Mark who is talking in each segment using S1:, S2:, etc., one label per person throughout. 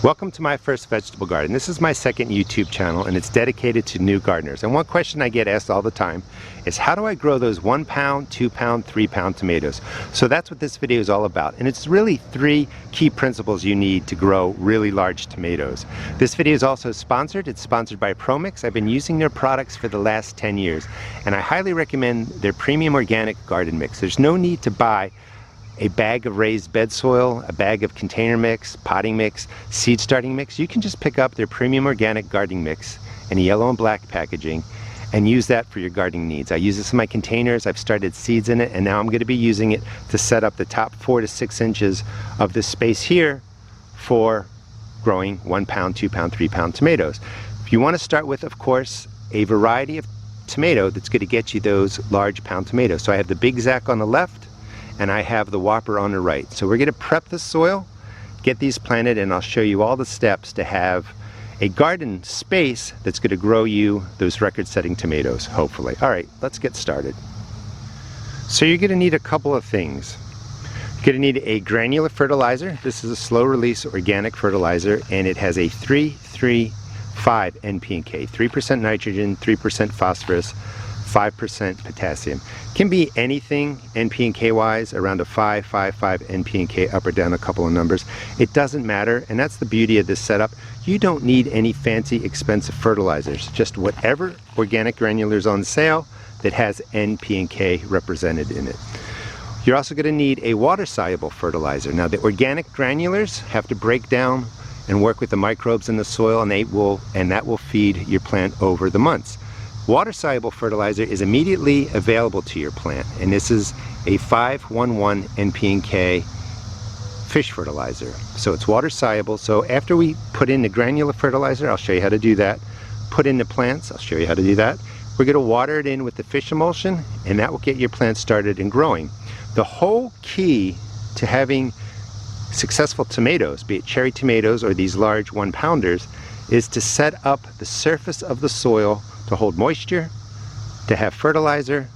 S1: Welcome to my first vegetable garden. This is my second YouTube channel and it's dedicated to new gardeners. And one question I get asked all the time is how do I grow those 1 pound, 2 pound, 3 pound tomatoes? So that's what this video is all about. And it's really 3 key principles you need to grow really large tomatoes. This video is also sponsored. It's sponsored by ProMix. I've been using their products for the last 10 years and I highly recommend their premium organic garden mix. There's no need to buy a bag of raised bed soil, a bag of container mix, potting mix, seed starting mix. You can just pick up their premium organic gardening mix in yellow and black packaging and use that for your gardening needs. I use this in my containers, I've started seeds in it, and now I'm going to be using it to set up the top 4 to 6 inches of this space here for growing 1 pound, 2 pound, 3 pound tomatoes. You want to start with, of course, a variety of tomato that's going to get you those large pound tomatoes. So I have the Big Zack on the left, and I have the Whopper on the right. So we're going to prep the soil, get these planted, and I'll show you all the steps to have a garden space that's going to grow you those record-setting tomatoes, hopefully. All right, let's get started. So you're going to need a couple of things. You're going to need a granular fertilizer. This is a slow-release organic fertilizer, and it has a 3-3-5 NP and K, 3% nitrogen, 3% phosphorus, 5% potassium. Can be anything NP and K wise, around a 5 NP and K, up or down a couple of numbers. It doesn't matter, and that's the beauty of this setup. You don't need any fancy expensive fertilizers, just whatever organic granular is on sale that has NP and K represented in it. You're also going to need a water-soluble fertilizer. Now the organic granulars have to break down and work with the microbes in the soil, and that will feed your plant over the months. Water-soluble fertilizer is immediately available to your plant, and this is a 5-1-1 NP and K fish fertilizer. So it's water-soluble. So after we put in the granular fertilizer, I'll show you how to do that. Put in the plants, I'll show you how to do that. We're going to water it in with the fish emulsion, and that will get your plant started and growing. The whole key to having successful tomatoes, be it cherry tomatoes or these large 1-pounders, is to set up the surface of the soil to hold moisture, to have fertilizer,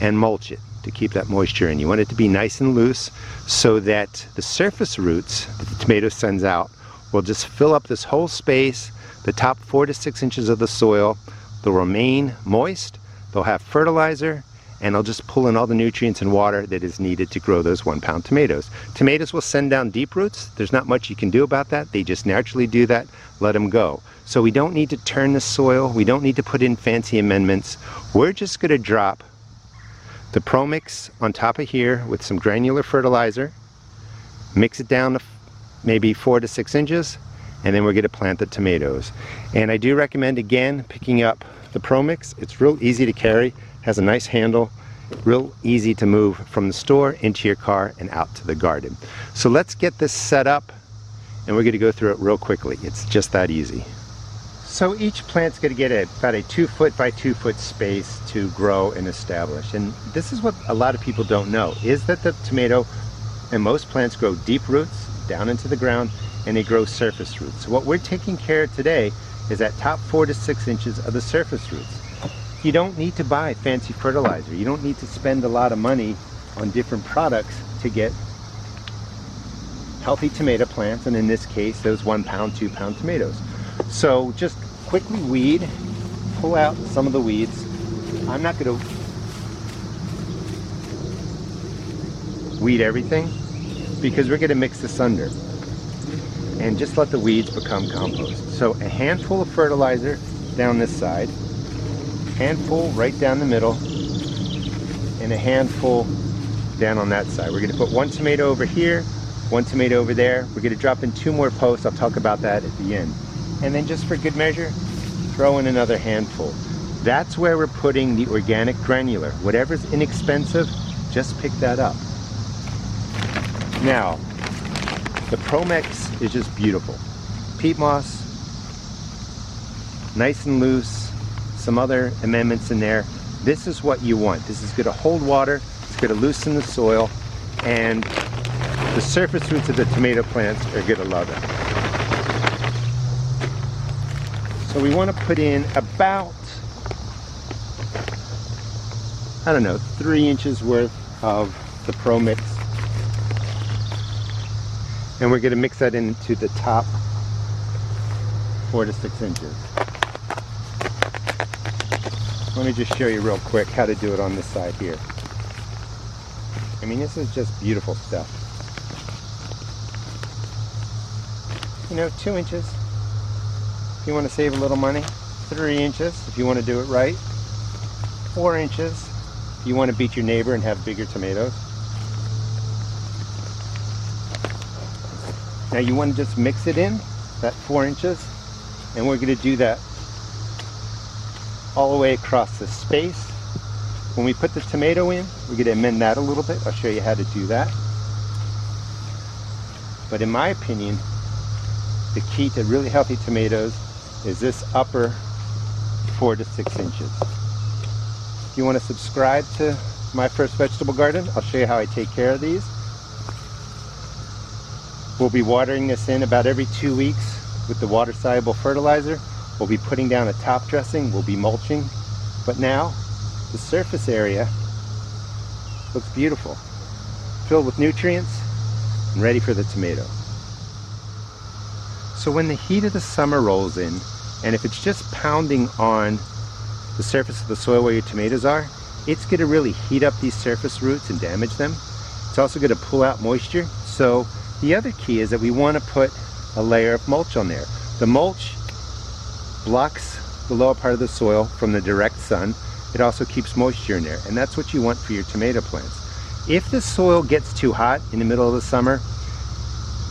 S1: and mulch it to keep that moisture in. You want it to be nice and loose so that the surface roots that the tomato sends out will just fill up this whole space. The top 4 to 6 inches of the soil, they'll remain moist, they'll have fertilizer, and they'll just pull in all the nutrients and water that is needed to grow those 1-pound tomatoes. Tomatoes will send down deep roots. There's not much you can do about that. They just naturally do that. Let them go. So we don't need to turn the soil. We don't need to put in fancy amendments. We're just going to drop the ProMix on top of here with some granular fertilizer, mix it down to maybe 4 to 6 inches, and then we're going to plant the tomatoes. And I do recommend, again, picking up the ProMix. It's real easy to carry, has a nice handle, real easy to move from the store into your car and out to the garden. So let's get this set up, and we're going to go through it real quickly. It's just that easy. So each plant's going to get about a 2-foot by 2-foot space to grow and establish. And this is what a lot of people don't know, is that the tomato and most plants grow deep roots down into the ground, and they grow surface roots. So what we're taking care of today is that top 4 to 6 inches of the surface roots. You don't need to buy fancy fertilizer. You don't need to spend a lot of money on different products to get healthy tomato plants, and in this case, those 1 pound, 2 pound tomatoes. So just quickly weed, pull out some of the weeds. I'm not going to weed everything because we're going to mix this under and just let the weeds become compost. So a handful of fertilizer down this side, handful right down the middle, and a handful down on that side. We're going to put 1 tomato over here, 1 tomato over there. We're going to drop in 2 more posts. I'll talk about that at the end. And then just for good measure, throw in another handful. That's where we're putting the organic granular. Whatever's inexpensive, just pick that up. Now, the ProMix is just beautiful. Peat moss, nice and loose, some other amendments in there. This is what you want. This is going to hold water, it's going to loosen the soil, and the surface roots of the tomato plants are going to love it. So we want to put in about, I don't know, 3 inches worth of the ProMix. And we're going to mix that into the top 4 to 6 inches. Let me just show you real quick how to do it on this side here. I mean, this is just beautiful stuff. You know, 2 inches if you want to save a little money, 3 inches if you want to do it right, 4 inches if you want to beat your neighbor and have bigger tomatoes. Now you want to just mix it in, that 4 inches, and we're going to do that all the way across the space. When we put the tomato in, we're going to amend that a little bit. I'll show you how to do that. But in my opinion, the key to really healthy tomatoes is this upper 4 to 6 inches. If you want to subscribe to my first vegetable garden, I'll show you how I take care of these. We'll be watering this in about every 2 weeks with the water-soluble fertilizer. We'll be putting down a top dressing, we'll be mulching. But now, the surface area looks beautiful, filled with nutrients and ready for the tomato. So when the heat of the summer rolls in, and if it's just pounding on the surface of the soil where your tomatoes are, it's going to really heat up these surface roots and damage them. It's also going to pull out moisture. So the other key is that we want to put a layer of mulch on there. The mulch blocks the lower part of the soil from the direct sun. It also keeps moisture in there, and that's what you want for your tomato plants. If the soil gets too hot in the middle of the summer,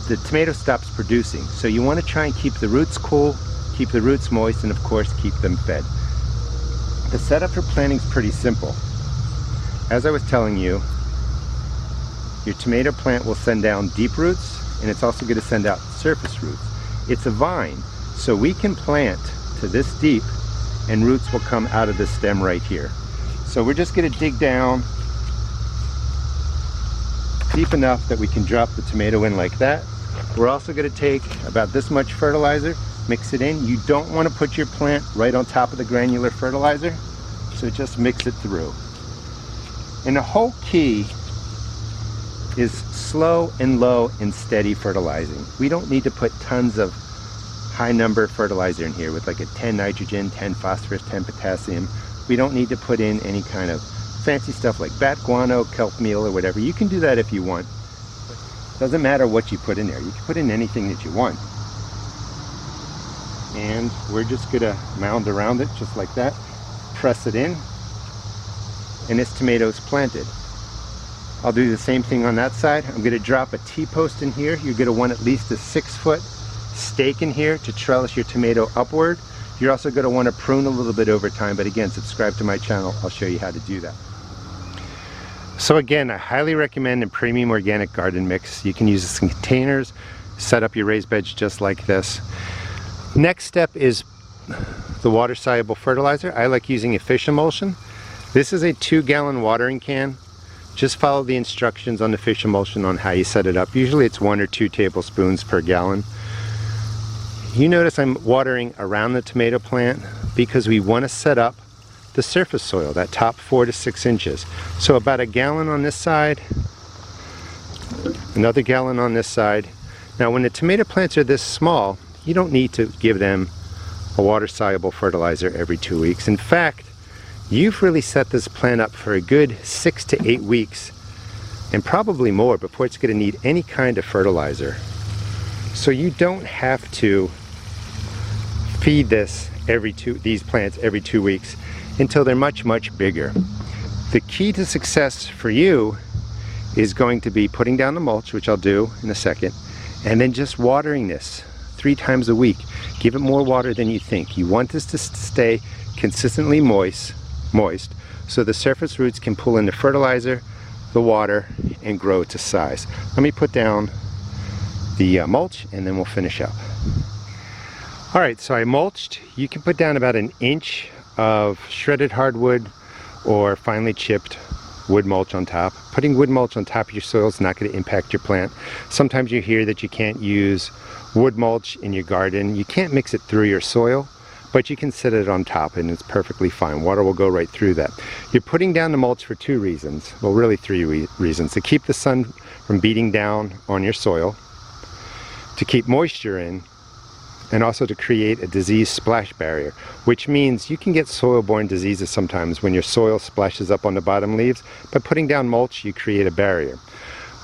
S1: the tomato stops producing. So you want to try and keep the roots cool, keep the roots moist, and of course keep them fed. The setup for planting is pretty simple. As I was telling you, your tomato plant will send down deep roots, and it's also going to send out surface roots. It's a vine, so we can plant to this deep and roots will come out of the stem right here. So we're just going to dig down deep enough that we can drop the tomato in like that. We're also going to take about this much fertilizer, mix it in. You don't want to put your plant right on top of the granular fertilizer, so just mix it through. And the whole key is slow and low and steady fertilizing. We don't need to put tons of high number fertilizer in here with like a 10 nitrogen, 10 phosphorus, 10 potassium. We don't need to put in any kind of fancy stuff like bat guano, kelp meal, or whatever. You can do that if you want. It doesn't matter what you put in there. You can put in anything that you want. And we're just gonna mound around it just like that. Press it in, and this tomato is planted. I'll do the same thing on that side. I'm gonna drop a T-post in here. You're gonna want at least a 6-foot stake in here to trellis your tomato upward. You're also going to want to prune a little bit over time, but again, subscribe to my channel. I'll show you how to do that. So again, I highly recommend a premium organic garden mix. You can use this in containers, set up your raised beds just like this. Next step is the water-soluble fertilizer. I like using a fish emulsion. This is a 2-gallon watering can. Just follow the instructions on the fish emulsion on how you set it up. Usually it's 1 or 2 tablespoons per gallon. You notice I'm watering around the tomato plant because we want to set up the surface soil, that top 4 to 6 inches. So about a gallon on this side, another gallon on this side. Now when the tomato plants are this small, you don't need to give them a water-soluble fertilizer every 2 weeks. In fact, you've really set this plant up for a good 6 to 8 weeks, and probably more, before it's going to need any kind of fertilizer. So you don't have to feed these plants every 2 weeks until they're much bigger. The key to success for you is going to be putting down the mulch, which I'll do in a second, and then just watering this 3 times a week. Give it more water than you think. You want this to stay consistently moist so the surface roots can pull in the fertilizer, the water, and grow to size. Let me put down the mulch and then we'll finish up. Alright, so I mulched. You can put down about 1 inch of shredded hardwood or finely chipped wood mulch on top. Putting wood mulch on top of your soil is not going to impact your plant. Sometimes you hear that you can't use wood mulch in your garden. You can't mix it through your soil, but you can set it on top and it's perfectly fine. Water will go right through that. You're putting down the mulch for 2 reasons. Well, really 3 reasons. To keep the sun from beating down on your soil, to keep moisture in, and also to create a disease splash barrier, which means you can get soil-borne diseases sometimes when your soil splashes up on the bottom leaves. By putting down mulch, you create a barrier.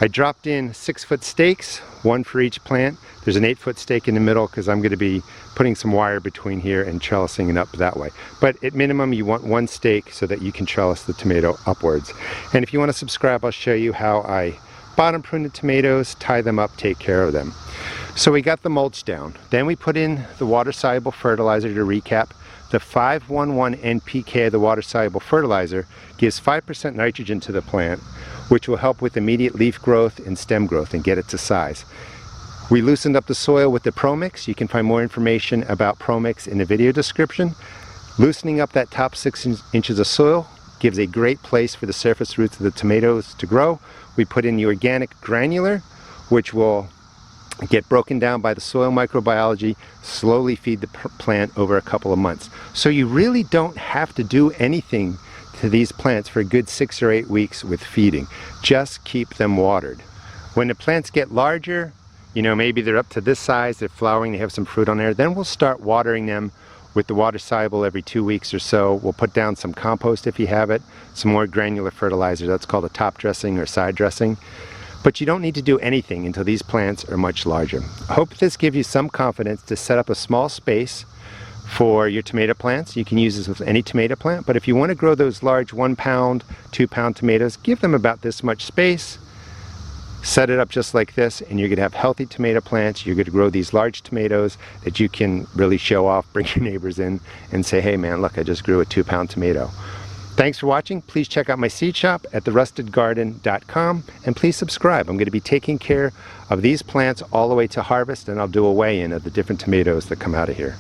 S1: I dropped in 6-foot stakes, one for each plant. There's an 8-foot stake in the middle because I'm going to be putting some wire between here and trellising it up that way. But at minimum, you want one stake so that you can trellis the tomato upwards. And if you want to subscribe, I'll show you how I bottom prune the tomatoes, tie them up, take care of them. So we got the mulch down. Then we put in the water-soluble fertilizer. To recap, the 511 NPK of the water-soluble fertilizer gives 5% nitrogen to the plant, which will help with immediate leaf growth and stem growth and get it to size. We loosened up the soil with the ProMix. You can find more information about ProMix in the video description. Loosening up that top 6 inches of soil gives a great place for the surface roots of the tomatoes to grow. We put in the organic granular, which will get broken down by the soil microbiology, slowly feed the plant over a couple of months. So you really don't have to do anything to these plants for a good 6 or 8 weeks with feeding. Just keep them watered. When the plants get larger, you know, maybe they're up to this size, they're flowering, they have some fruit on there, then we'll start watering them with the water soluble every 2 weeks or so. We'll put down some compost if you have it, some more granular fertilizer. That's called a top dressing or side dressing. But you don't need to do anything until these plants are much larger. I hope this gives you some confidence to set up a small space for your tomato plants. You can use this with any tomato plant, but if you want to grow those large 1 pound, 2 pound tomatoes, give them about this much space, set it up just like this, and you're going to have healthy tomato plants. You're going to grow these large tomatoes that you can really show off, bring your neighbors in and say, hey man, look, I just grew a 2 pound tomato. Thanks for watching. Please check out my seed shop at therustedgarden.com, and please subscribe. I'm going to be taking care of these plants all the way to harvest, and I'll do a weigh-in of the different tomatoes that come out of here.